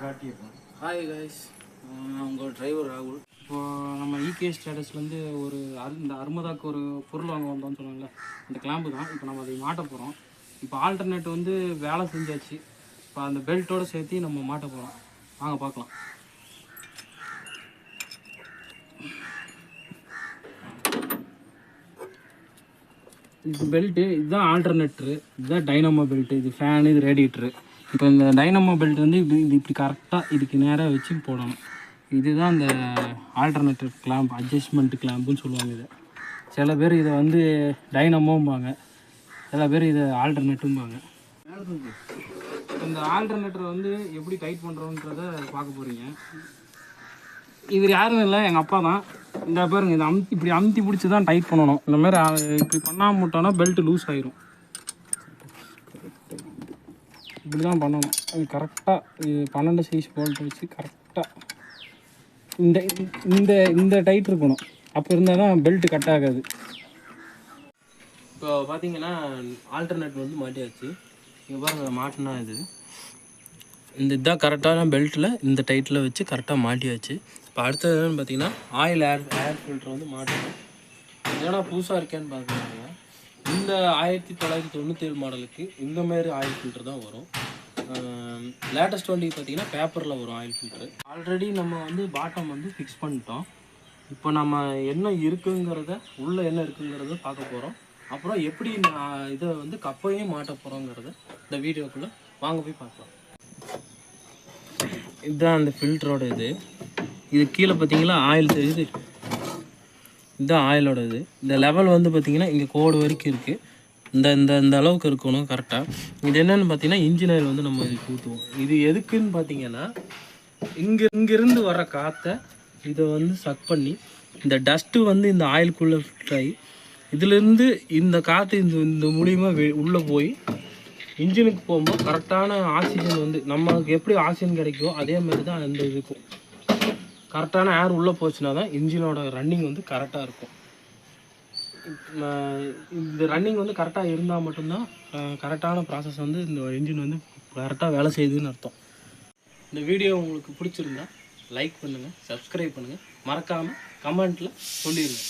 Hi guys, உங்கள் driver ராகுல். இப்போது நம்ம இகே ஸ்டேட்டஸ்லேருந்து இந்த அர்மதாக்கு ஒரு பொருள் வாங்க வந்தோம்னு சொன்னாங்கல்ல, அந்த கிளாம்பு தான் இப்போ நம்ம அதை மாட்ட போகிறோம். இப்போ ஆல்டர்னேட் வந்து வேலை செஞ்சாச்சு. இப்போ அந்த பெல்ட்டோடு சேர்த்து நம்ம மாட்ட போகிறோம். வாங்க பார்க்கலாம். இது பெல்ட்டு, இதுதான் ஆல்டர்னேட்டரு, இதுதான் டைனமோ பெல்ட்டு, இது ஃபேனு, இது ரேடியேட்டரு. இப்போ இந்த டைனமோ பெல்ட் வந்து இது இப்படி கரெக்டாக இதுக்கு நேராக வச்சு போடணும். இதுதான் இந்த ஆல்டர்னேட்டர் கிளாம்ப், அட்ஜஸ்ட்மெண்ட் கிளாம்புன்னு சொல்லுவாங்க. இதை சில பேர் இதை வந்து டைனமோம்பாங்க, சில பேர் இதை ஆல்டர்னேட்டும்பாங்க. இந்த ஆல்டர்னேட்டரை வந்து எப்படி டைட் பண்ணுறோன்றதை பார்க்க போகிறீங்க. இவர் யாரும் இல்லை, எங்கள் அப்பா தான். இந்த பாருங்க, இதை இப்படி அமுத்தி பிடிச்சி தான் டைட் பண்ணணும். இந்த மாதிரி இப்படி பண்ணாமல் விட்டோன்னா பெல்ட்டு லூஸ் ஆகிரும். இப்படி தான் பண்ணணும். அது கரெக்டாக 12 சைஸ் போல்ட் வச்சு கரெக்டாக இந்த இந்த இந்த டைட் இருக்கணும். அப்போ இருந்தால் தான் பெல்ட்டு கட் ஆகாது. இப்போ பார்த்தீங்கன்னா ஆல்டர்னேட் வந்து மாட்டியாச்சு. இங்கே பாருங்கள், மாட்டினா இதுதான் கரெக்டான பெல்ட்டில் இந்த டைட்டில் வச்சு கரெக்டாக மாட்டியாச்சு. இப்போ அடுத்தது என்னென்னு பார்த்தீங்கன்னா ஆயில் ஏர் ஃபில்டர் வந்து மாட்டணும். ஏன்னா புதுசாக இருக்கேன்னு பார்க்குறாங்க. இந்த 1997 மாடலுக்கு இந்தமாரி ஆயில் ஃபில்டர் தான் வரும். லேட்டஸ்ட் வண்டி பார்த்தீங்கன்னா பேப்பரில் வரும் ஆயில் ஃபில்ட்ரு. ஆல்ரெடி நம்ம வந்து பாட்டம் வந்து ஃபிக்ஸ் பண்ணிட்டோம். இப்போ நம்ம என்ன இருக்குங்கிறத, உள்ளே என்ன இருக்குங்கிறத பார்க்க போகிறோம். அப்புறம் எப்படி இதை வந்து கப்பையும் மாட்ட போகிறோங்கிறத இந்த வீடியோக்குள்ளே வாங்க போய் பார்க்கலாம். இதுதான் அந்த ஃபில்டரோட இது கீழே பார்த்தீங்களா ஆயில் தெரியுது, இதுதான் ஆயிலோட இந்த லெவல் வந்து பார்த்தீங்கன்னா இங்கே கோடு வரைக்கும் இருக்குது. இந்த அளவுக்கு இருக்கணும் கரெக்டாக. இது என்னென்னு பார்த்தீங்கன்னா இன்ஜின் ஆயில் வந்து நம்ம இதுக்கு ஊற்றுவோம். இது எதுக்குன்னு பார்த்தீங்கன்னா இங்கேருந்து வர காற்றை இதை வந்து சக் பண்ணி இந்த டஸ்ட்டு வந்து இந்த ஆயிலுக்குள்ளே ஃபில்டர் ஆகி இதுலேருந்து இந்த காற்று இந்த மூலியமாக உள்ளே போய் இன்ஜினுக்கு போகும்போது கரெக்டான ஆக்சிஜன் வந்து நமக்கு எப்படி ஆக்சிஜன் கிடைக்குமோ அதே மாதிரி தான் அந்த இதுக்கும் கரெக்டான ஏர் உள்ளே போச்சுன்னா தான் இன்ஜினோட ரன்னிங் வந்து கரெக்டாக இருக்கும். இந்த ரன்னிங் வந்து கரெக்டாக இருந்தால் மட்டும்தான் கரெக்டான ப்ராசஸ் வந்து இந்த இன்ஜின் வந்து கரெக்டாக வேலை செய்யுதுன்னு அர்த்தம். இந்த வீடியோ உங்களுக்கு பிடிச்சிருந்தா லைக் பண்ணுங்கள், சப்ஸ்கிரைப் பண்ணுங்கள், மறக்காமல் கமெண்ட்டில் சொல்லிடுங்க.